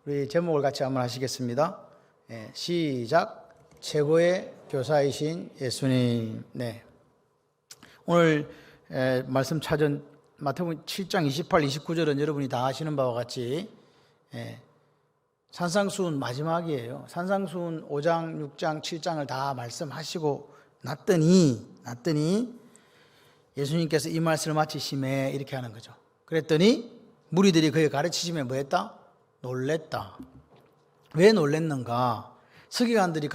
우리 제목을 같이 한번 하시겠습니다. 시작. 최고의 교사이신 예수님. 네. 오늘 말씀 찾은 마태복음 7장 28, 29절은 여러분이 다 아시는 바와 같이 산상수훈 마지막이에요. 산상수훈 5장, 6장, 7장을 다 말씀하시고 났더니 예수님께서 이 말씀을 마치심에 이렇게 하는 거죠. 그랬더니 무리들이 그의 가르치심에 뭐했다? 놀랬다. 왜 놀랬는가? 서기관들은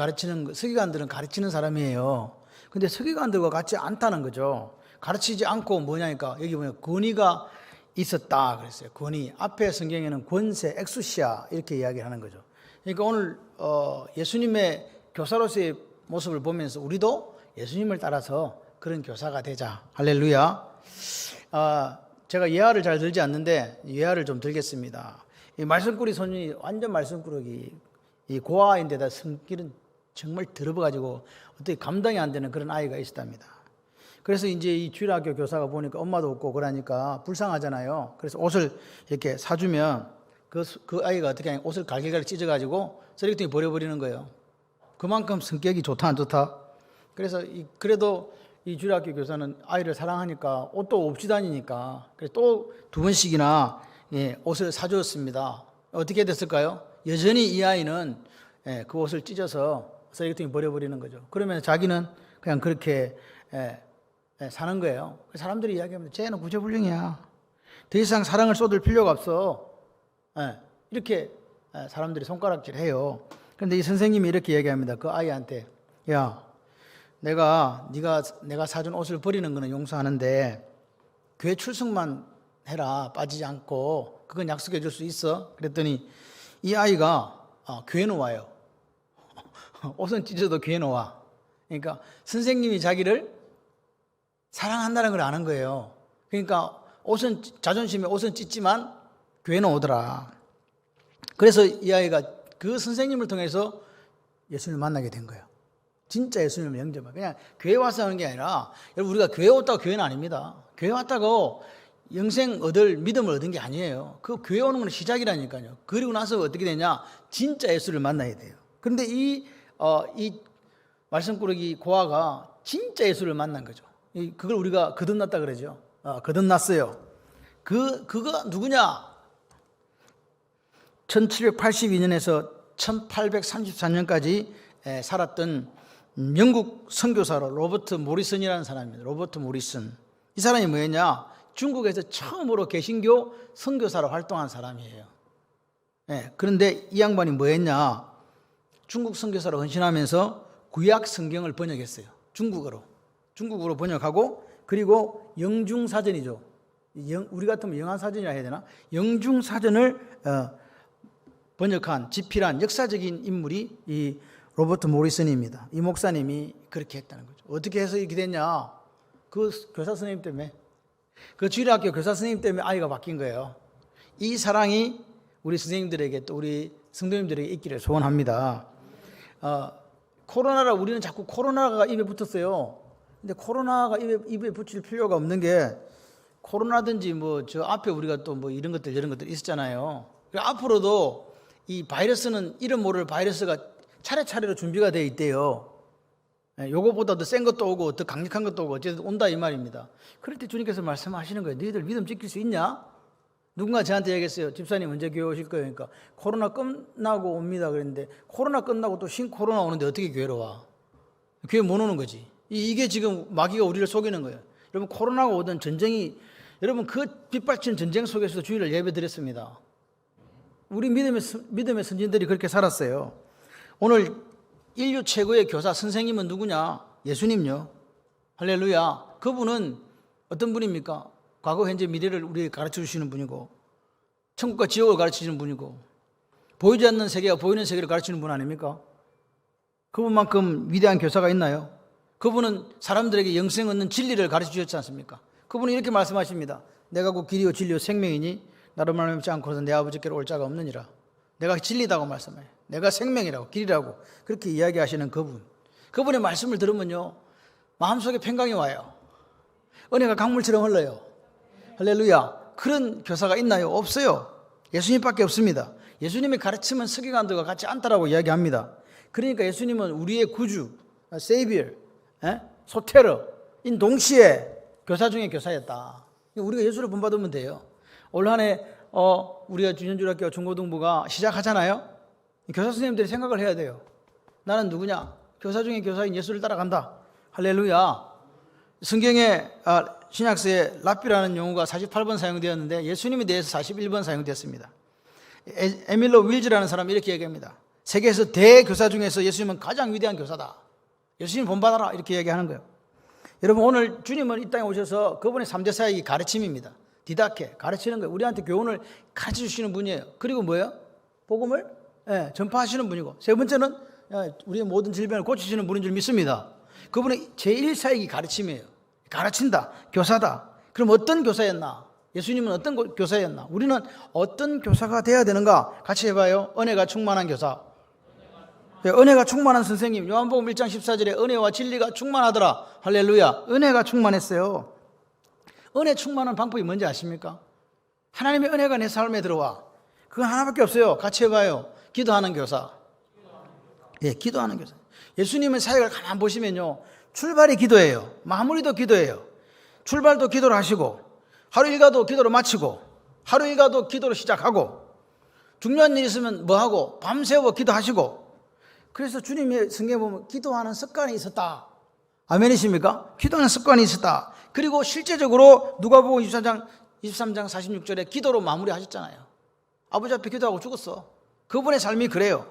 가르치는 사람이에요. 근데 서기관들과 같지 않다는 거죠. 가르치지 않고 뭐냐니까 여기 보면 권위가 있었다 그랬어요. 권위. 앞에 성경에는 권세, 엑수시아 이렇게 이야기하는 거죠. 그러니까 오늘 예수님의 교사로서의 모습을 보면서 우리도 예수님을 따라서 그런 교사가 되자. 할렐루야. 제가 예화를 잘 들지 않는데 예화를 좀 들겠습니다. 이 말씀꾸리 손이 완전 말씀꾸러기, 이 고아인데다 성질은 정말 더러워가지고 어떻게 감당이 안 되는 그런 아이가 있었답니다. 그래서 이제 이 주일학교 교사가 보니까 엄마도 없고 그러니까 불쌍하잖아요. 그래서 옷을 이렇게 사주면 그 아이가 어떻게 하냐, 옷을 갈기갈기 찢어가지고 쓰레기통에 버려버리는 거예요. 그만큼 성격이 좋다 안 좋다. 그래서 그래도 이 주일학교 교사는 아이를 사랑하니까 옷도 없이 다니니까 그래서 또 2번씩이나 옷을 사주었습니다. 어떻게 됐을까요? 여전히 이 아이는 그 옷을 찢어서 쓰레기통에 버려버리는 거죠. 그러면 자기는 그냥 그렇게 사는 거예요. 사람들이 이야기하면 쟤는 구제불능이야. 더 이상 사랑을 쏟을 필요가 없어. 이렇게 사람들이 손가락질해요. 그런데 이 선생님이 이렇게 얘기합니다. 그 아이한테, 야, 내가 사준 옷을 버리는 거는 용서하는데 교회 출석만 해라. 빠지지 않고. 그건 약속해 줄 수 있어? 그랬더니 이 아이가 교회는 와요. 옷은 찢어도 교회는 와. 그러니까 선생님이 자기를 사랑한다는 걸 아는 거예요. 그러니까 자존심에 옷은 찢지만 교회는 오더라. 그래서 이 아이가 그 선생님을 통해서 예수님을 만나게 된 거예요. 진짜 예수님을 영접해. 그냥 교회 와서 하는 게 아니라, 여러분, 우리가 교회 왔다고 교회는 아닙니다. 교회 왔다고 영생 믿음을 얻은 게 아니에요. 그 교회 오는 건 시작이라니까요. 그리고 나서 어떻게 되냐? 진짜 예수를 만나야 돼요. 그런데 이 말씀꾸러기 고아가 진짜 예수를 만난 거죠. 그걸 우리가 거듭났다 그러죠. 거듭났어요. 그가 누구냐? 1782년에서 1834년까지 살았던 영국 선교사로 로버트 모리슨이라는 사람입니다. 로버트 모리슨. 이 사람이 뭐였냐? 중국에서 처음으로 개신교 선교사로 활동한 사람이에요. 그런데 이 양반이 뭐였냐? 중국 선교사로 헌신하면서 구약 성경을 번역했어요. 중국어로 번역하고, 그리고 영중사전이죠. 우리 같으면 영한사전이라 해야 되나? 영중사전을 번역한 집필한 역사적인 인물이 이 로버트 모리슨입니다. 이 목사님이 그렇게 했다는 거죠. 어떻게 해서 이렇게 됐냐? 그 교사 선생님 때문에, 그 주일학교 교사 선생님 때문에 아이가 바뀐 거예요. 이 사랑이 우리 선생님들에게 또 우리 성도님들에게 있기를 소원합니다. 코로나라 우리는 자꾸 코로나가 입에 붙었어요. 근데 코로나가 입에 붙일 필요가 없는 게, 코로나든지 저 앞에 우리가 또 이런 것들 저런 것들 있었잖아요. 앞으로도 이 바이러스는 이름 모를 바이러스가 차례차례로 준비가 되어 있대요. 요거보다 더 센 것도 오고 더 강력한 것도 오고 어쨌든 온다 이 말입니다. 그럴 때 주님께서 말씀하시는 거예요. 너희들 믿음 지킬 수 있냐? 누군가 저한테 얘기했어요. 집사님 언제 교회 오실 거예요? 그러니까 코로나 끝나고 옵니다. 그랬는데 코로나 끝나고 또 신코로나 오는데 어떻게 교회로 와? 교회 못 오는 거지. 이게 지금 마귀가 우리를 속이는 거예요. 여러분, 코로나가 오든 전쟁이, 여러분 그 빗발치는 전쟁 속에서도 주일을 예배 드렸습니다. 우리 믿음의 선진들이 그렇게 살았어요. 오늘 인류 최고의 교사 선생님은 누구냐? 예수님요. 할렐루야. 그분은 어떤 분입니까? 과거, 현재, 미래를 우리에게 가르쳐 주시는 분이고, 천국과 지옥을 가르치시는 분이고, 보이지 않는 세계와 보이는 세계를 가르치는 분 아닙니까? 그분만큼 위대한 교사가 있나요? 그분은 사람들에게 영생 얻는 진리를 가르쳐 주셨지 않습니까? 그분은 이렇게 말씀하십니다. 내가 곧 길이요 진리요 생명이니 나를 말미암지 않고서 내 아버지께로 올 자가 없느니라. 내가 진리다고 말씀해요. 내가 생명이라고, 길이라고 그렇게 이야기하시는 그분의 말씀을 들으면요, 마음속에 평강이 와요. 은혜가 강물처럼 흘러요. 할렐루야. 그런 교사가 있나요? 없어요. 예수님밖에 없습니다. 예수님의 가르침은 서기관들과 같지 않다라고 이야기합니다. 그러니까 예수님은 우리의 구주, 세이비어, 소테러인 동시에 교사 중에 교사였다. 우리가 예수를 본받으면 돼요. 올 한 해 우리가 주년주일학교 중고등부가 시작하잖아요. 교사 선생님들이 생각을 해야 돼요. 나는 누구냐? 교사 중에 교사인 예수를 따라간다. 할렐루야. 성경에 신약서에 랍비라는 용어가 48번 사용되었는데 예수님에 대해서 41번 사용되었습니다. 에밀로 윌즈라는 사람이 이렇게 얘기합니다. 세계에서 대교사 중에서 예수님은 가장 위대한 교사다. 예수님 본받아라 이렇게 얘기하는 거예요. 여러분 오늘 주님은 이 땅에 오셔서 그분의 3대 사역이 가르침입니다. 디다케, 가르치는 거예요. 우리한테 교훈을 가르쳐 주시는 분이에요. 그리고 뭐예요? 복음을 전파하시는 분이고, 세 번째는 우리의 모든 질병을 고치시는 분인 줄 믿습니다. 그분의 제1사역이 가르침이에요. 가르친다, 교사다. 그럼 어떤 교사였나? 예수님은 어떤 교사였나? 우리는 어떤 교사가 돼야 되는가? 같이 해봐요. 은혜가 충만한 교사. 은혜가 충만한 선생님. 요한복음 1장 14절에 은혜와 진리가 충만하더라. 할렐루야. 은혜가 충만했어요. 은혜 충만한 방법이 뭔지 아십니까? 하나님의 은혜가 내 삶에 들어와. 그건 하나밖에 없어요. 같이 해봐요. 기도하는 교사. 기도하는 교사. 예수님의 사역을 가만 보시면요, 출발이 기도예요. 마무리도 기도예요. 출발도 기도를 하시고, 하루 일과도 기도로 마치고, 하루 일과도 기도로 시작하고, 중요한 일 있으면 뭐 하고, 밤새워 기도하시고. 그래서 주님의 성경에 보면 기도하는 습관이 있었다. 아멘이십니까? 기도하는 습관이 있었다. 그리고 실제적으로 누가복음 23장 46절에 기도로 마무리하셨잖아요. 아버지 앞에 기도하고 죽었어. 그분의 삶이 그래요.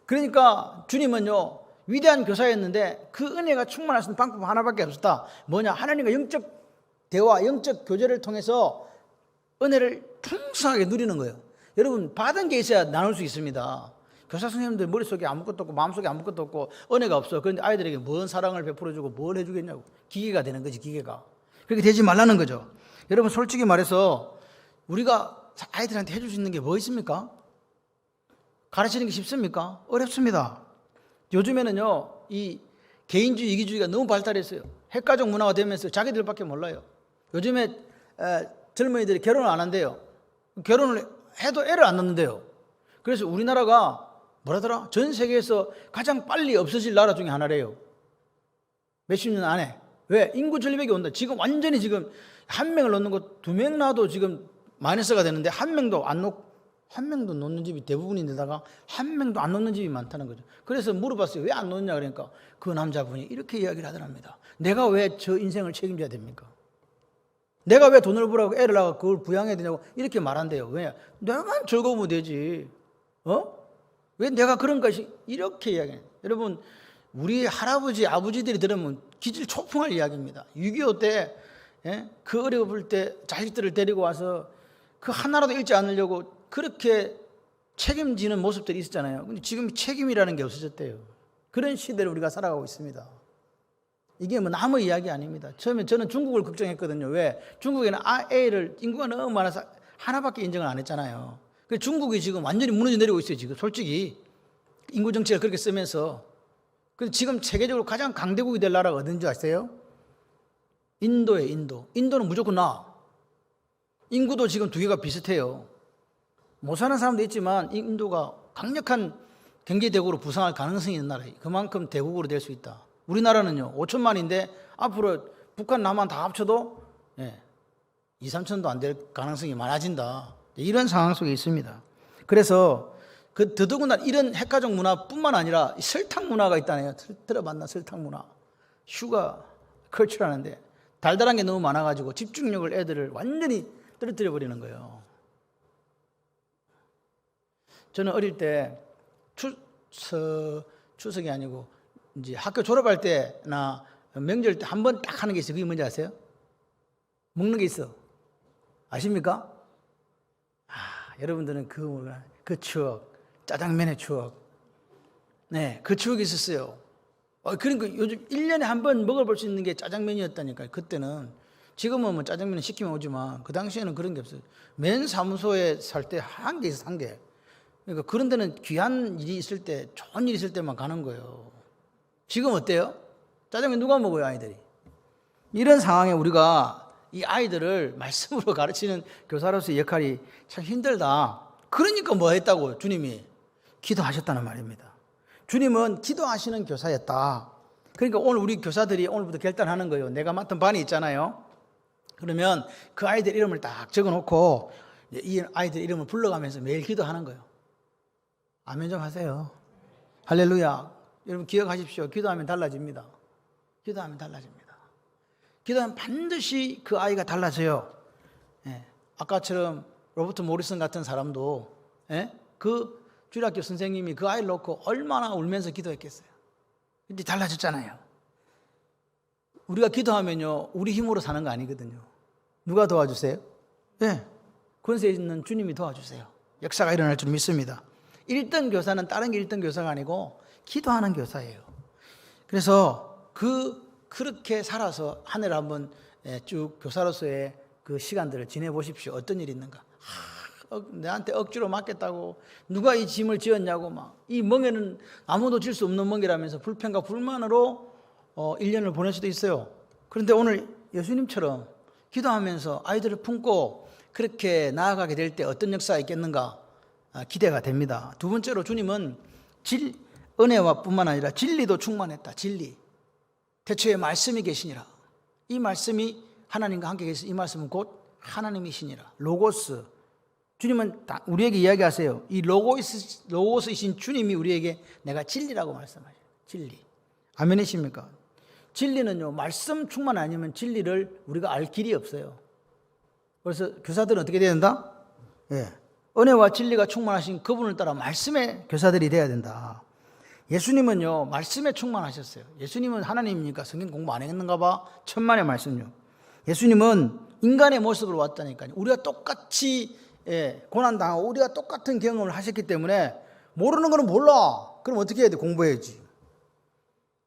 그러니까 주님은요, 위대한 교사였는데 그 은혜가 충만할 수 있는 방법 하나밖에 없었다. 뭐냐? 하나님과 영적 대화, 영적 교제를 통해서 은혜를 풍성하게 누리는 거예요. 여러분, 받은 게 있어야 나눌 수 있습니다. 교사 선생님들 머릿속에 아무것도 없고 마음속에 아무것도 없고 은혜가 없어. 그런데 아이들에게 뭔 사랑을 베풀어주고 뭘 해주겠냐고. 기계가 되는 거지, 기계가. 그렇게 되지 말라는 거죠. 여러분, 솔직히 말해서 우리가 아이들한테 해줄 수 있는 게 뭐 있습니까? 가르치는 게 쉽습니까? 어렵습니다. 요즘에는요, 이 개인주의, 이기주의가 너무 발달했어요. 핵가족 문화가 되면서 자기들밖에 몰라요. 요즘에 젊은이들이 결혼을 안 한대요. 결혼을 해도 애를 안 낳는데요. 그래서 우리나라가 뭐라더라? 전 세계에서 가장 빨리 없어질 나라 중에 하나래요. 몇십 년 안에. 왜? 인구 절벽이 온다. 지금 완전히 지금 한 명을 놓는 거, 두 명 낳아도 지금 마이너스가 되는데 한 명도 놓는 집이 대부분인데다가 한 명도 안 놓는 집이 많다는 거죠. 그래서 물어봤어요. 왜 안 놓느냐 그러니까 그 남자분이 이렇게 이야기를 하더랍니다. 내가 왜 저 인생을 책임져야 됩니까? 내가 왜 돈을 벌라고 애를 낳아 그걸 부양해야 되냐고 이렇게 말한대요. 왜? 내만 즐거우면 되지. 왜 내가 그런 것이 이렇게 이야기해요. 여러분, 우리 할아버지, 아버지들이 들으면 기질 초풍할 이야기입니다. 6.25 때 그 어려울 때 자식들을 데리고 와서 그 하나라도 잃지 않으려고 그렇게 책임지는 모습들이 있었잖아요. 근데 지금 책임이라는 게 없어졌대요. 그런 시대를 우리가 살아가고 있습니다. 이게 뭐 남의 이야기 아닙니다. 처음에 저는 중국을 걱정했거든요. 왜? 중국에는 애를 인구가 너무 많아서 하나밖에 인정을 안 했잖아요. 그래서 중국이 지금 완전히 무너져 내리고 있어요. 지금 솔직히 인구 정책을 그렇게 쓰면서. 그래서 지금 세계적으로 가장 강대국이 될 나라가 어딘지 아세요? 인도예요. 인도는 무조건 나아. 인구도 지금 두 개가 비슷해요. 못 사는 사람도 있지만 인도가 강력한 경제대국으로 부상할 가능성이 있는 나라예요. 그만큼 대국으로 될 수 있다. 우리나라는요 5천만인데 앞으로 북한 남한 다 합쳐도 2, 3천도 안 될 가능성이 많아진다. 이런 상황 속에 있습니다. 그래서 그 더더군다나 이런 핵가족 문화뿐만 아니라 설탕 문화가 있다네요. 들어봤나? 설탕 문화. 슈가 컬처라는데 달달한 게 너무 많아가지고 집중력을 애들을 완전히 떨어뜨려 버리는 거예요. 저는 어릴 때 추석이 아니고 이제 학교 졸업할 때나 명절 때 한 번 딱 하는 게 있어요. 그게 뭔지 아세요? 먹는 게 있어. 아십니까? 여러분들은 그 추억, 짜장면의 추억. 네, 그 추억이 있었어요. 그러니까 요즘 1년에 한 번 먹어볼 수 있는 게 짜장면이었다니까요. 그때는. 지금은 뭐 짜장면은 시키면 오지만 그 당시에는 그런 게 없어요. 맨 사무소에 살 때 한 개 있어, 한 개. 그러니까 그런 데는 귀한 일이 있을 때, 좋은 일이 있을 때만 가는 거예요. 지금 어때요? 짜장면 누가 먹어요, 아이들이? 이런 상황에 우리가 이 아이들을 말씀으로 가르치는 교사로서의 역할이 참 힘들다. 그러니까 뭐 했다고? 주님이 기도하셨다는 말입니다. 주님은 기도하시는 교사였다. 그러니까 오늘 우리 교사들이 오늘부터 결단하는 거예요. 내가 맡은 반이 있잖아요. 그러면 그 아이들 이름을 딱 적어놓고 이 아이들 이름을 불러가면서 매일 기도하는 거예요. 아멘 좀 하세요. 할렐루야. 여러분 기억하십시오. 기도하면 달라집니다. 기도하면 달라집니다. 기도하면 반드시 그 아이가 달라져요. 예. 아까처럼 로버트 모리슨 같은 사람도 그 주일학교 선생님이 그 아이를 놓고 얼마나 울면서 기도했겠어요. 근데 달라졌잖아요. 우리가 기도하면요, 우리 힘으로 사는 거 아니거든요. 누가 도와주세요? 네, 권세 있는 주님이 도와주세요. 역사가 일어날 줄 믿습니다. 1등 교사는 다른 게 1등 교사가 아니고 기도하는 교사예요. 그래서 그렇게 살아서 한 해를 한번 쭉 교사로서의 그 시간들을 지내보십시오. 어떤 일이 있는가. 내한테 억지로 맡겠다고 누가 이 짐을 지었냐고 막 이 멍에는 아무도 질 수 없는 멍이라면서 불평과 불만으로 1년을 보낼 수도 있어요. 그런데 오늘 예수님처럼 기도하면서 아이들을 품고 그렇게 나아가게 될 때 어떤 역사가 있겠는가 기대가 됩니다. 두 번째로 주님은 은혜와 뿐만 아니라 진리도 충만했다. 진리. 태초에 말씀이 계시니라. 이 말씀이 하나님과 함께 계시. 이 말씀은 곧 하나님이시니라. 로고스. 주님은 우리에게 이야기하세요. 이 로고스이신 주님이 우리에게 내가 진리라고 말씀하셔요. 진리. 아멘이십니까? 진리는요, 말씀 충만 아니면 진리를 우리가 알 길이 없어요. 그래서 교사들은 어떻게 돼야 된다? 예. 은혜와 진리가 충만하신 그분을 따라 말씀의 교사들이 돼야 된다. 예수님은요, 말씀에 충만하셨어요. 예수님은 하나님이니까 성경 공부 안 했는가 봐. 천만의 말씀요. 예수님은 인간의 모습으로 왔다니까요. 우리가 똑같이 고난당하고 우리가 똑같은 경험을 하셨기 때문에 모르는 거는 몰라. 그럼 어떻게 해야 돼? 공부해야지.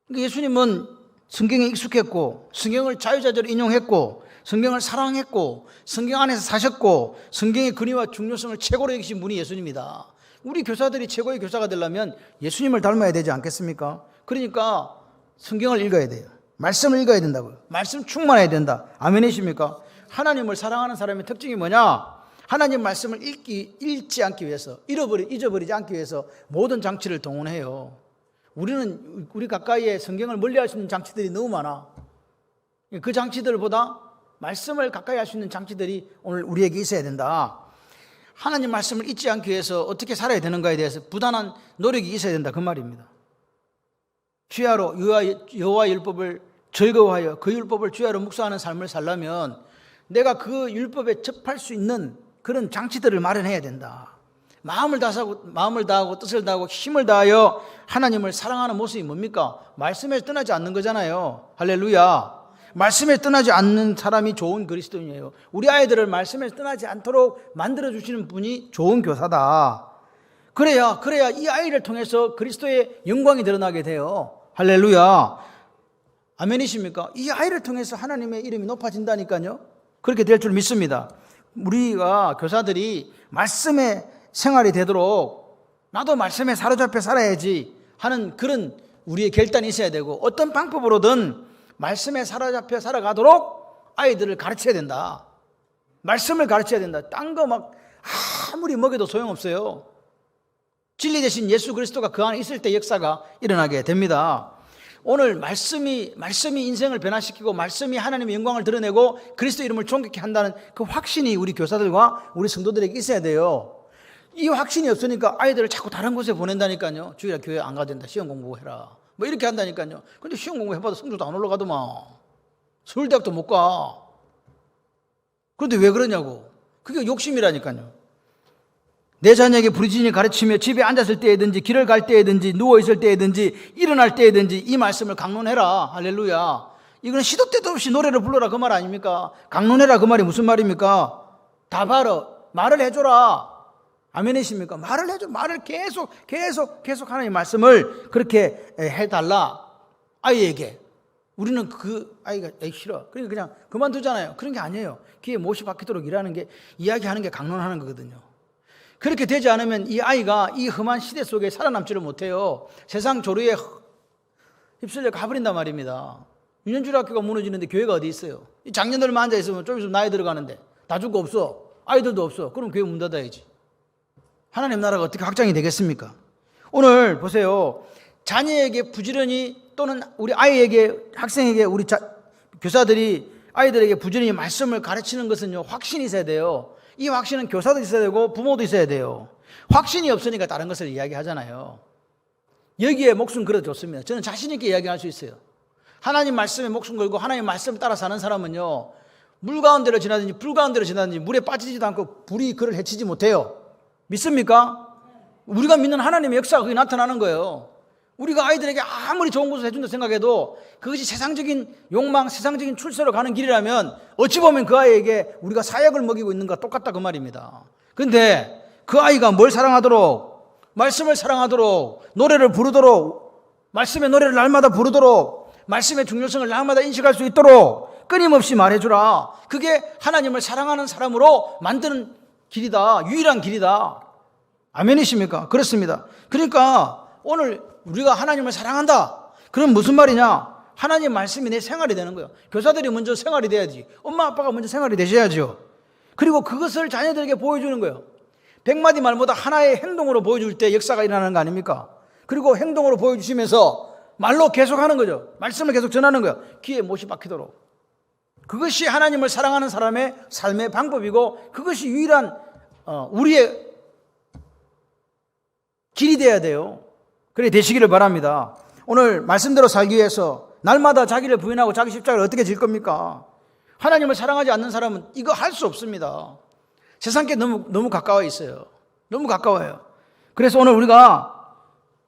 그러니까 예수님은 성경에 익숙했고 성경을 자유자재로 인용했고 성경을 사랑했고 성경 안에서 사셨고 성경의 근위와 중요성을 최고로 여기신 분이 예수님이다. 우리 교사들이 최고의 교사가 되려면 예수님을 닮아야 되지 않겠습니까? 그러니까 성경을 읽어야 돼요. 말씀을 읽어야 된다고요. 말씀 충만해야 된다. 아멘이십니까? 하나님을 사랑하는 사람의 특징이 뭐냐? 하나님 말씀을 읽지 않기 위해서 잊어버리지 않기 위해서 모든 장치를 동원해요. 우리 가까이에 성경을 멀리할 수 있는 장치들이 너무 많아. 그 장치들보다 말씀을 가까이 할 수 있는 장치들이 오늘 우리에게 있어야 된다. 하나님 말씀을 잊지 않기 위해서 어떻게 살아야 되는가에 대해서 부단한 노력이 있어야 된다. 그 말입니다. 주야로 여호와 율법을 즐거워하여 그 율법을 주야로 묵상하는 삶을 살려면 내가 그 율법에 접할 수 있는 그런 장치들을 마련해야 된다. 마음을 다하고 뜻을 다하고 힘을 다하여 하나님을 사랑하는 모습이 뭡니까? 말씀에서 떠나지 않는 거잖아요. 할렐루야. 말씀에서 떠나지 않는 사람이 좋은 그리스도인이에요. 우리 아이들을 말씀에서 떠나지 않도록 만들어주시는 분이 좋은 교사다. 그래야 이 아이를 통해서 그리스도의 영광이 드러나게 돼요. 할렐루야. 아멘이십니까? 이 아이를 통해서 하나님의 이름이 높아진다니까요. 그렇게 될 줄 믿습니다. 우리가 교사들이 말씀의 생활이 되도록 나도 말씀에 사로잡혀 살아야지 하는 그런 우리의 결단이 있어야 되고 어떤 방법으로든 말씀에 사로잡혀 살아가도록 아이들을 가르쳐야 된다. 말씀을 가르쳐야 된다. 딴 거 막 아무리 먹여도 소용없어요. 진리 대신 예수 그리스도가 그 안에 있을 때 역사가 일어나게 됩니다. 오늘 말씀이 인생을 변화시키고 말씀이 하나님의 영광을 드러내고 그리스도 이름을 존귀케 한다는 그 확신이 우리 교사들과 우리 성도들에게 있어야 돼요. 이 확신이 없으니까 아이들을 자꾸 다른 곳에 보낸다니까요. 주일에 교회 안 가도 된다. 시험 공부해라. 뭐 이렇게 한다니까요. 근데 시험 공부해봐도 성적도 안 올라가더만. 서울대학도 못 가. 그런데 왜 그러냐고. 그게 욕심이라니까요. 내 자녀에게 부르짖으니 가르치며 집에 앉았을 때에든지 길을 갈 때에든지 누워있을 때에든지 일어날 때에든지 이 말씀을 강론해라. 할렐루야. 이거는 시도 때도 없이 노래를 불러라 그 말 아닙니까? 강론해라 그 말이 무슨 말입니까? 다 바로 말을 해줘라. 아멘이십니까? 말을 해줘. 말을 계속 하나님의 말씀을 그렇게 해달라. 아이에게. 우리는 그 아이가 싫어. 그러니까 그냥 그만두잖아요. 그런 게 아니에요. 귀에 못이 박히도록 일하는 게 이야기하는 게 강론하는 거거든요. 그렇게 되지 않으면 이 아이가 이 험한 시대 속에 살아남지를 못해요. 세상 조류에 휩쓸려 가버린단 말입니다. 유년주일학교가 무너지는데 교회가 어디 있어요? 이 장년들만 앉아있으면 좀 있으면 나이 들어가는데 다 죽고 없어. 아이들도 없어. 그럼 교회 문 닫아야지. 하나님 나라가 어떻게 확장이 되겠습니까? 오늘 보세요. 자녀에게 부지런히 또는 우리 아이에게, 학생에게, 우리 교사들이 아이들에게 부지런히 말씀을 가르치는 것은요, 확신이 있어야 돼요. 이 확신은 교사도 있어야 되고 부모도 있어야 돼요. 확신이 없으니까 다른 것을 이야기하잖아요. 여기에 목숨 걸어 줬습니다. 저는 자신 있게 이야기할 수 있어요. 하나님 말씀에 목숨 걸고 하나님 말씀을 따라 사는 사람은요, 물 가운데로 지나든지 불 가운데로 지나든지 물에 빠지지도 않고 불이 그를 해치지 못해요. 믿습니까? 우리가 믿는 하나님의 역사가 거기 나타나는 거예요. 우리가 아이들에게 아무리 좋은 것을 해준다 생각해도 그것이 세상적인 욕망, 세상적인 출세로 가는 길이라면 어찌 보면 그 아이에게 우리가 사약을 먹이고 있는 것과 똑같다 그 말입니다. 그런데 그 아이가 뭘 사랑하도록, 말씀을 사랑하도록, 노래를 부르도록, 말씀의 노래를 날마다 부르도록, 말씀의 중요성을 날마다 인식할 수 있도록 끊임없이 말해주라. 그게 하나님을 사랑하는 사람으로 만드는 길이다. 유일한 길이다. 아멘이십니까? 그렇습니다. 그러니까 오늘 우리가 하나님을 사랑한다. 그럼 무슨 말이냐? 하나님 말씀이 내 생활이 되는 거예요. 교사들이 먼저 생활이 돼야지. 엄마 아빠가 먼저 생활이 되셔야죠. 그리고 그것을 자녀들에게 보여주는 거예요. 100마디 말보다 하나의 행동으로 보여줄 때 역사가 일어나는 거 아닙니까? 그리고 행동으로 보여주시면서 말로 계속하는 거죠. 말씀을 계속 전하는 거예요. 귀에 못이 박히도록. 그것이 하나님을 사랑하는 사람의 삶의 방법이고 그것이 유일한 우리의 길이 돼야 돼요. 그래 되시기를 바랍니다. 오늘 말씀대로 살기 위해서 날마다 자기를 부인하고 자기 십자가를 어떻게 질 겁니까? 하나님을 사랑하지 않는 사람은 이거 할 수 없습니다. 세상께 너무 가까워 있어요. 너무 가까워요. 그래서 오늘 우리가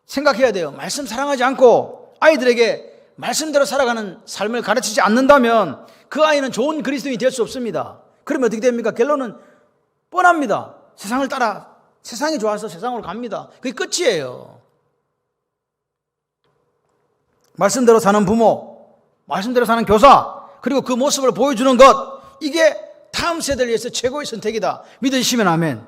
생각해야 돼요. 말씀 사랑하지 않고 아이들에게 말씀대로 살아가는 삶을 가르치지 않는다면 그 아이는 좋은 그리스도인이 될 수 없습니다. 그러면 어떻게 됩니까? 결론은 뻔합니다. 세상을 따라 세상이 좋아서 세상으로 갑니다. 그게 끝이에요. 말씀대로 사는 부모, 말씀대로 사는 교사, 그리고 그 모습을 보여주는 것, 이게 다음 세대를 위해서 최고의 선택이다. 믿으시면 아멘.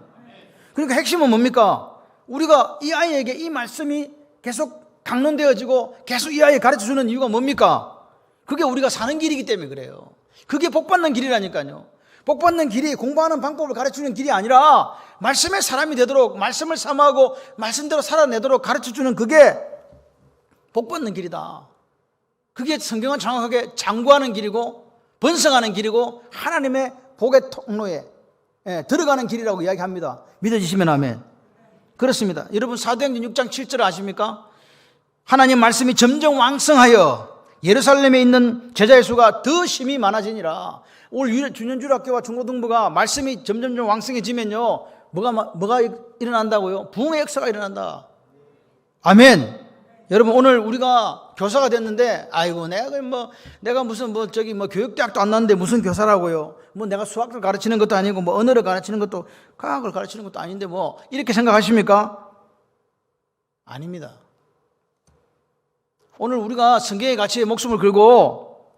그러니까 핵심은 뭡니까? 우리가 이 아이에게 이 말씀이 계속 강론되어지고 계속 이 아이에 가르쳐주는 이유가 뭡니까? 그게 우리가 사는 길이기 때문에 그래요. 그게 복받는 길이라니까요. 복받는 길이 공부하는 방법을 가르치는 길이 아니라 말씀의 사람이 되도록 말씀을 사모하고 말씀대로 살아내도록 가르쳐주는 그게 복받는 길이다. 그게 성경은 정확하게 장구하는 길이고 번성하는 길이고 하나님의 복의 통로에 들어가는 길이라고 이야기합니다. 믿어지시면 아멘. 그렇습니다. 여러분 사도행전 6장 7절 아십니까? 하나님 말씀이 점점 왕성하여 예루살렘에 있는 제자의 수가 더 심히 많아지니라. 올 준현주학교와 중고등부가 말씀이 점점 왕성해지면요 뭐가 일어난다고요? 부흥의 역사가 일어난다. 아멘. 여러분 오늘 우리가 교사가 됐는데 아이고 내가 무슨 교육대학도 안 나왔는데 무슨 교사라고요? 내가 수학을 가르치는 것도 아니고 언어를 가르치는 것도 과학을 가르치는 것도 아닌데 이렇게 생각하십니까? 아닙니다. 오늘 우리가 성경의 가치에 목숨을 걸고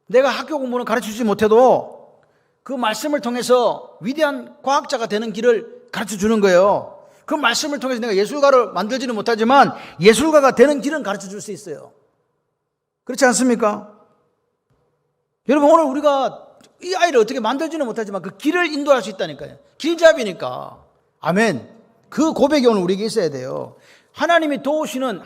내가 학교 공부는 가르치지 못해도 그 말씀을 통해서 위대한 과학자가 되는 길을 가르쳐 주는 거예요. 그 말씀을 통해서 내가 예술가를 만들지는 못하지만 예술가가 되는 길은 가르쳐 줄 수 있어요. 그렇지 않습니까? 여러분 오늘 우리가 이 아이를 어떻게 만들지는 못하지만 그 길을 인도할 수 있다니까요. 길잡이니까. 아멘. 그 고백이 오늘 우리에게 있어야 돼요. 하나님이 도우시는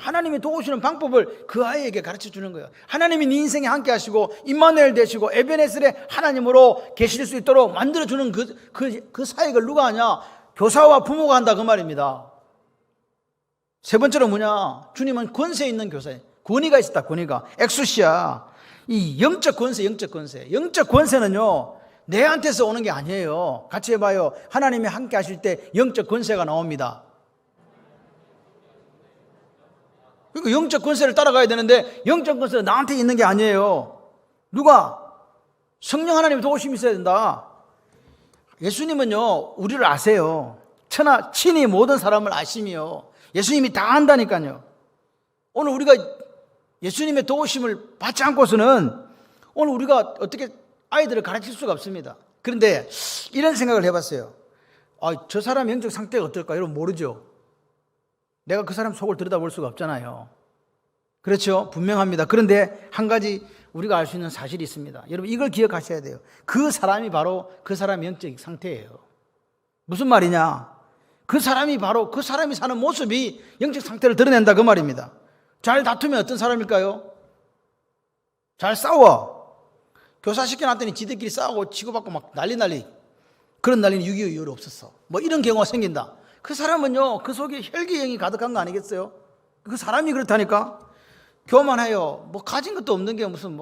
방법을 그 아이에게 가르쳐 주는 거예요. 하나님이 네 인생에 함께 하시고 임마누엘 되시고 에베네셀의 하나님으로 계실 수 있도록 만들어주는 그 사역을 누가 하냐? 교사와 부모가 한다 그 말입니다. 세 번째로 뭐냐? 주님은 권세 있는 교사예요. 권위가 있었다. 권위가. 엑수시아. 이 영적 권세는요 내한테서 오는 게 아니에요. 같이 해봐요. 하나님이 함께 하실 때 영적 권세가 나옵니다. 그러니까 영적 권세를 따라가야 되는데 영적 권세는 나한테 있는 게 아니에요. 누가? 성령 하나님의 도우심이 있어야 된다. 예수님은요 우리를 아세요. 친히 모든 사람을 아심이요. 예수님이 다 안다니까요. 오늘 우리가 예수님의 도우심을 받지 않고서는 오늘 우리가 어떻게 아이들을 가르칠 수가 없습니다. 그런데 이런 생각을 해봤어요. 저 사람 영적 상태가 어떨까? 여러분 모르죠. 내가 그 사람 속을 들여다볼 수가 없잖아요. 그렇죠? 분명합니다. 그런데 한 가지 우리가 알 수 있는 사실이 있습니다. 여러분 이걸 기억하셔야 돼요. 그 사람이 바로 그 사람의 영적 상태예요. 무슨 말이냐? 그 사람이 바로 그 사람이 사는 모습이 영적 상태를 드러낸다 그 말입니다. 잘 다투면 어떤 사람일까요? 잘 싸워. 교사 시켜놨더니 지들끼리 싸우고 치고받고 막 난리. 그런 난리는 6.25 이후로 없었어. 뭐 이런 경우가 생긴다. 그 사람은요, 그 속에 혈기형이 가득한 거 아니겠어요? 그 사람이 그렇다니까. 교만해요. 뭐 가진 것도 없는 게 무슨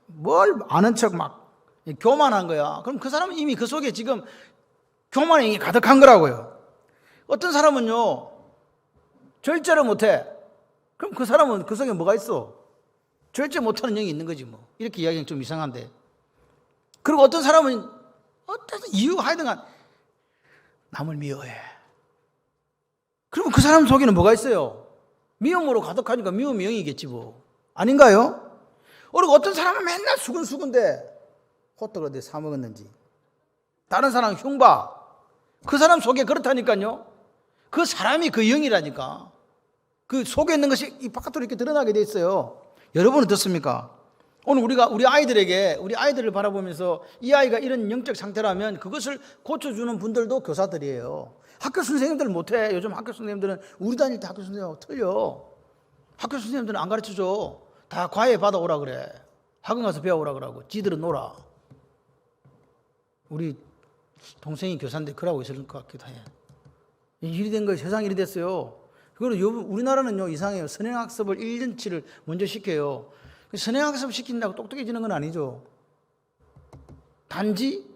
뭘 아는 척 막 교만한 거야. 그럼 그 사람은 이미 그 속에 지금 교만의 영이 가득한 거라고요. 어떤 사람은요, 절제를 못해. 그럼 그 사람은 그 속에 뭐가 있어? 절제 못하는 영이 있는 거지 뭐. 이렇게 이야기는 좀 이상한데. 그리고 어떤 사람은 어떤 이유가 하여튼간 남을 미워해. 그러면 그 사람 속에는 뭐가 있어요? 미움으로 가득하니까 미움의 영이겠지 뭐. 아닌가요? 그리고 어떤 사람은 맨날 수근수근데 호떡을 어디 사 먹었는지. 다른 사람 흉봐. 그 사람 속에 그렇다니까요. 그 사람이 그 영이라니까. 그 속에 있는 것이 이 바깥으로 이렇게 드러나게 돼 있어요. 여러분 어떻습니까? 오늘 우리 아이들을 바라보면서 이 아이가 이런 영적 상태라면 그것을 고쳐주는 분들도 교사들이에요. 학교 선생님들 못해. 요즘 학교 선생님들은 우리 다닐 때 학교 선생님하고 틀려. 학교 선생님들은 안 가르쳐줘. 다 과외 받아오라 그래. 학원 가서 배워오라 그러고 지들은 놀아. 우리 동생이 교사인데 그러고 있을 것 같기도 해. 일이 된 거예요. 세상 일이 됐어요. 그리고 우리나라는요 이상해요. 선행학습을 1년치를 먼저 시켜요. 선행학습 시킨다고 똑똑해지는 건 아니죠. 단지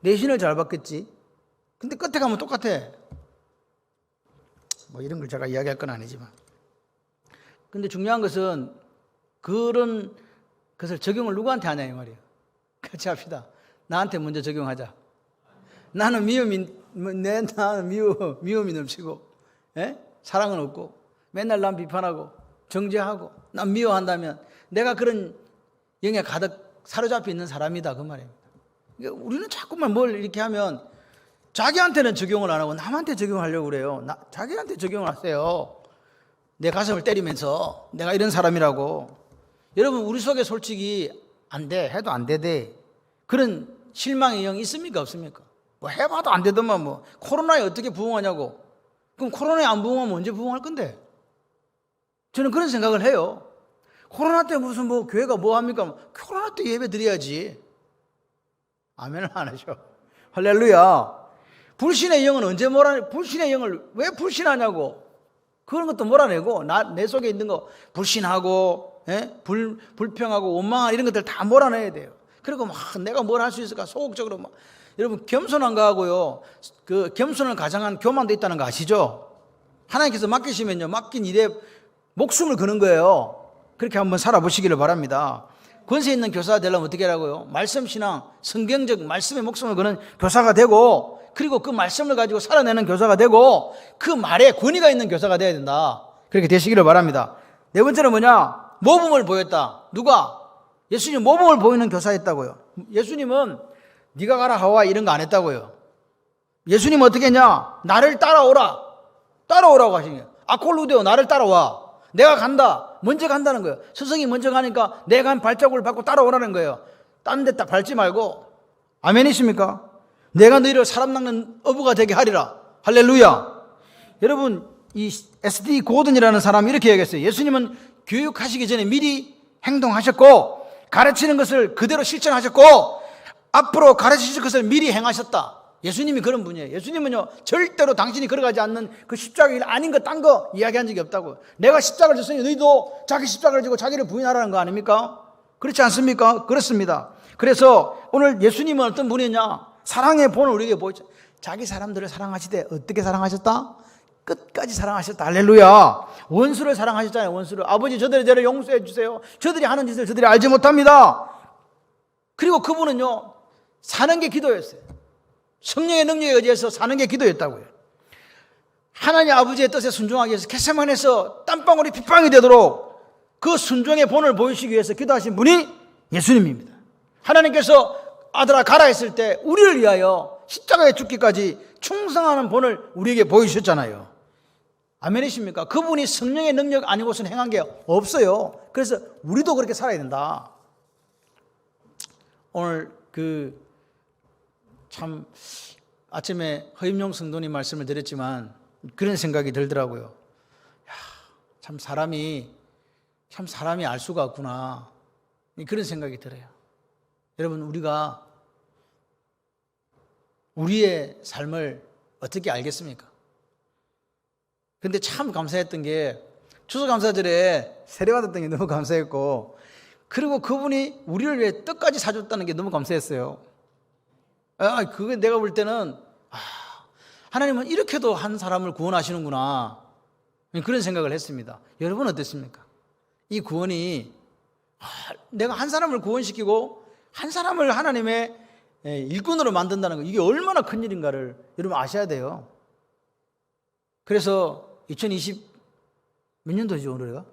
내신을 잘 받겠지. 근데 끝에 가면 똑같아. 뭐 이런 걸 제가 이야기할 건 아니지만. 근데 중요한 것은 그런 것을 적용을 누구한테 하냐 이 말이에요. 같이 합시다. 나한테 먼저 적용하자. 나는 미움이 넘치고, 사랑은 없고, 맨날 남 비판하고, 정죄하고, 난 미워한다면 내가 그런 영에 가득 사로잡혀 있는 사람이다 그 말입니다. 그러니까 우리는 자꾸만 뭘 이렇게 하면 자기한테는 적용을 안 하고 남한테 적용하려고 그래요. 자기한테 적용을 하세요. 내 가슴을 때리면서 내가 이런 사람이라고. 여러분 우리 속에 솔직히 안 돼 해도 안 되대 그런 실망의 영이 있습니까 없습니까? 뭐 해봐도 안 되더만 뭐 코로나에 어떻게 부응하냐고. 그럼 코로나에 안 부응하면 언제 부응할 건데? 저는 그런 생각을 해요. 코로나 때 무슨 뭐 교회가 뭐 합니까? 코로나 때 예배 드려야지. 아멘을 안 하죠. 할렐루야. 불신의 영은 언제 불신의 영을 왜 불신하냐고. 그런 것도 몰아내고 내 속에 있는 거 불신하고 불평하고 원망하고 이런 것들 다 몰아내야 돼요. 그리고 막 내가 뭘 할 수 있을까 소극적으로 막. 여러분 겸손한 거하고요 그 겸손을 가장한 교만도 있다는 거 아시죠? 하나님께서 맡기시면요 맡긴 일에 목숨을 거는 거예요. 그렇게 한번 살아보시기를 바랍니다. 권세 있는 교사가 되려면 어떻게 하라고요? 말씀신앙, 성경적 말씀에 목숨을 거는 교사가 되고 그리고 그 말씀을 가지고 살아내는 교사가 되고 그 말에 권위가 있는 교사가 되어야 된다. 그렇게 되시기를 바랍니다. 네 번째는 뭐냐? 모범을 보였다. 누가? 예수님 모범을 보이는 교사였다고요. 예수님은 네가 가라 하와 이런 거 안 했다고요. 예수님은 어떻게 했냐? 나를 따라오라고 하신 거예요. 아콜루데오 나를 따라와. 내가 간다. 먼저 간다는 거예요. 스승이 먼저 가니까 내가 한 발자국을 밟고 따라오라는 거예요. 딴 데 딱 밟지 말고. 아멘이십니까? 내가 너희를 사람 낚는 어부가 되게 하리라. 할렐루야. 여러분 이 SD 고든이라는 사람이 이렇게 얘기했어요. 예수님은 교육하시기 전에 미리 행동하셨고 가르치는 것을 그대로 실천하셨고 앞으로 가르치실 것을 미리 행하셨다. 예수님이 그런 분이에요. 예수님은요 절대로 당신이 걸어가지 않는 그 십자가 일 아닌 거 딴 거 이야기한 적이 없다고요. 내가 십자가를 졌으니 너희도 자기 십자가를 지고 자기를 부인하라는 거 아닙니까? 그렇지 않습니까? 그렇습니다. 그래서 오늘 예수님은 어떤 분이냐? 사랑의 본을 우리에게 보여줘. 자기 사람들을 사랑하시되 어떻게 사랑하셨다? 끝까지 사랑하셨다. 할렐루야. 원수를 사랑하셨잖아요. 원수를. 아버지 저들의 죄를 용서해 주세요. 저들이 하는 짓을 저들이 알지 못합니다. 그리고 그분은요 사는 게 기도였어요. 성령의 능력에 의지해서 사는 게 기도였다고요. 하나님 아버지의 뜻에 순종하기 위해서 겟세마네에서 땀방울이 핏방울이 되도록 그 순종의 본을 보이시기 위해서 기도하신 분이 예수님입니다. 하나님께서 아들아 가라 했을 때 우리를 위하여 십자가에 죽기까지 충성하는 본을 우리에게 보이셨잖아요. 아멘이십니까? 그분이 성령의 능력 아니고서는 행한 게 없어요. 그래서 우리도 그렇게 살아야 된다. 오늘 참 아침에 허임용 성도님 말씀을 드렸지만 그런 생각이 들더라고요. 야, 참 사람이 알 수가 없구나. 그런 생각이 들어요. 여러분, 우리가 우리의 삶을 어떻게 알겠습니까? 근데 참 감사했던 게 추수감사절에 세례받았던 게 너무 감사했고, 그리고 그분이 우리를 위해 떡까지 사줬다는 게 너무 감사했어요. 그게 내가 볼 때는 하나님은 이렇게도 한 사람을 구원하시는구나, 그런 생각을 했습니다. 여러분 어땠습니까? 이 구원이 내가 한 사람을 구원시키고 한 사람을 하나님의 일꾼으로 만든다는 거, 이게 얼마나 큰 일인가를 여러분 아셔야 돼요. 그래서 2020 몇 년도죠 올해가?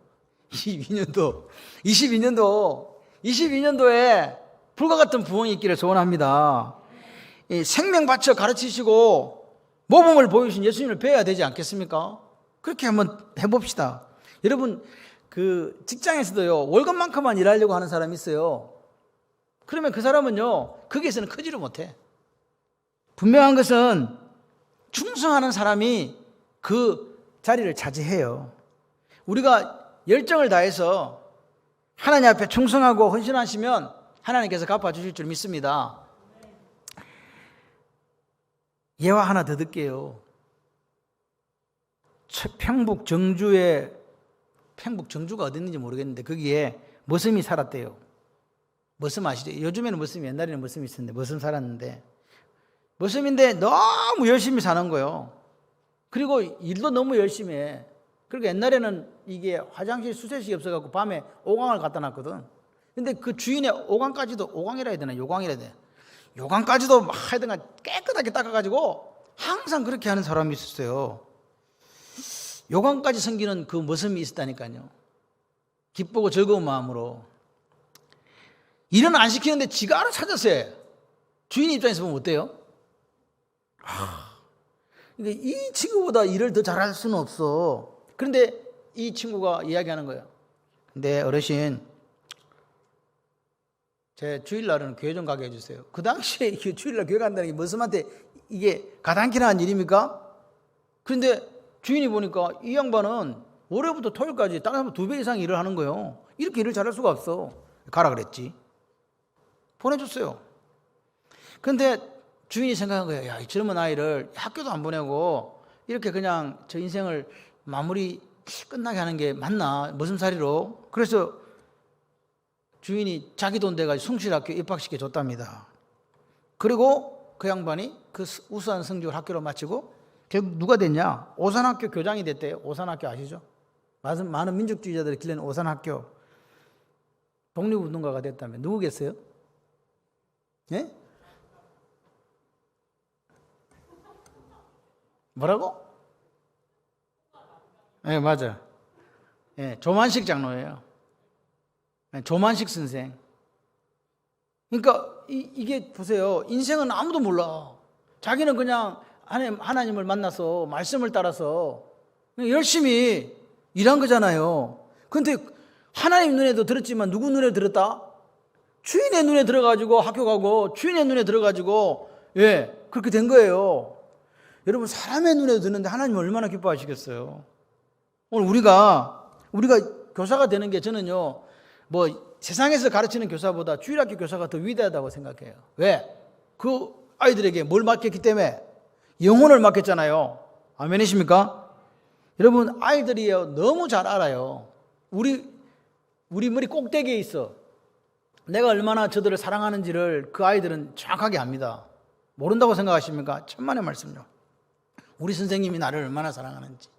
22년도에 불과 같은 부흥이 있기를 소원합니다. 생명 바쳐 가르치시고 모범을 보여주신 예수님을 배워야 되지 않겠습니까? 그렇게 한번 해봅시다. 여러분, 그 직장에서도요, 월급만큼만 일하려고 하는 사람이 있어요. 그러면 그 사람은요, 거기에서는 크지를 못해. 분명한 것은 충성하는 사람이 그 자리를 차지해요. 우리가 열정을 다해서 하나님 앞에 충성하고 헌신하시면 하나님께서 갚아주실 줄 믿습니다. 예화 하나 더 듣게요. 평북 정주가 어디 있는지 모르겠는데 거기에 머슴이 살았대요. 머슴 아시죠? 요즘에는 머슴이, 옛날에는 머슴이 있었는데 머슴 살았는데, 머슴인데 너무 열심히 사는 거예요. 그리고 일도 너무 열심히 해. 그리고 옛날에는 이게 화장실 수세식이 없어갖고 밤에 오강을 갖다 놨거든. 근데 그 주인의 오강까지도, 오강이라 해야 되나 요강이라 해야 되나, 요강까지도 하여튼간 깨끗하게 닦아가지고 항상 그렇게 하는 사람이 있었어요. 요강까지 섬기는 그 머슴이 있었다니까요. 기쁘고 즐거운 마음으로. 일은 안 시키는데 지가 알아 찾아서 해. 주인 입장에서 보면 어때요? 그러니까 이 친구보다 일을 더 잘할 수는 없어. 그런데 이 친구가 이야기하는 거예요. 근데 어르신, 제 주일날은 교회 좀 가게 해주세요. 그 당시에 주일날 교회 간다는 게 머슴한테 이게 가당키나 일입니까? 그런데 주인이 보니까 이 양반은 월요일부터 토요일까지 다른 사람 2배 이상 일을 하는 거예요. 이렇게 일을 잘할 수가 없어. 가라 그랬지. 보내줬어요. 그런데 주인이 생각한 거예요. 야, 이 젊은 아이를 학교도 안 보내고 이렇게 그냥 저 인생을 마무리 끝나게 하는 게 맞나, 머슴살이로. 그래서 주인이 자기 돈 대가지고 숭실학교 입학시켜 줬답니다. 그리고 그 양반이 그 우수한 성적을 학교로 마치고 결국 누가 됐냐? 오산학교 교장이 됐대요. 오산학교 아시죠? 많은 민족주의자들이 길러낸 오산학교. 독립운동가가 됐다면 누구겠어요? 예? 뭐라고? 네, 맞아. 예, 조만식 장로예요. 조만식 선생. 그러니까 이게 보세요. 인생은 아무도 몰라. 자기는 그냥 하나님을 만나서 말씀을 따라서 열심히 일한 거잖아요. 그런데 하나님 눈에도 들었지만 누구 눈에 들었다? 주인의 눈에 들어가지고 학교 가고 주인의 눈에 들어가지고 그렇게 된 거예요. 여러분, 사람의 눈에도 듣는데 하나님 얼마나 기뻐하시겠어요. 오늘 우리가 교사가 되는 게, 저는요, 뭐 세상에서 가르치는 교사보다 주일학교 교사가 더 위대하다고 생각해요. 왜? 그 아이들에게 뭘 맡겼기 때문에? 영혼을 맡겼잖아요. 아멘이십니까? 여러분, 아이들이요, 너무 잘 알아요. 우리 머리 꼭대기에 있어. 내가 얼마나 저들을 사랑하는지를 그 아이들은 정확하게 압니다. 모른다고 생각하십니까? 천만의 말씀요. 우리 선생님이 나를 얼마나 사랑하는지,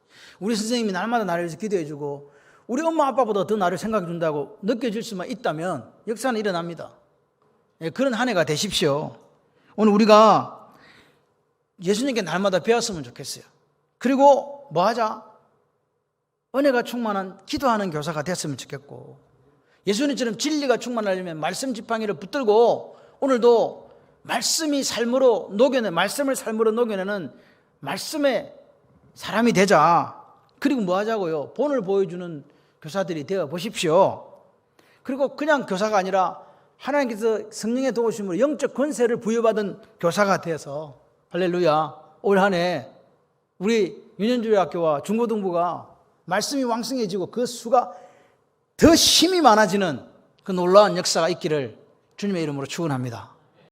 우리 선생님이 날마다 나를 위해서 기도해주고 우리 엄마 아빠보다 더 나를 생각해 준다고 느껴질 수만 있다면 역사는 일어납니다. 그런 한 해가 되십시오. 오늘 우리가 예수님께 날마다 배웠으면 좋겠어요. 그리고 뭐 하자? 은혜가 충만한 기도하는 교사가 됐으면 좋겠고, 예수님처럼 진리가 충만하려면 말씀 지팡이를 붙들고 오늘도 말씀을 삶으로 녹여내는 말씀의 사람이 되자. 그리고 뭐 하자고요? 본을 보여주는 교사들이 되어 보십시오. 그리고 그냥 교사가 아니라 하나님께서 성령의 도우심으로 영적 권세를 부여받은 교사가 되어서 할렐루야. 올 한 해 우리 유년주일학교와 중고등부가 말씀이 왕성해지고 그 수가 더 힘이 많아지는 그 놀라운 역사가 있기를 주님의 이름으로 축원합니다.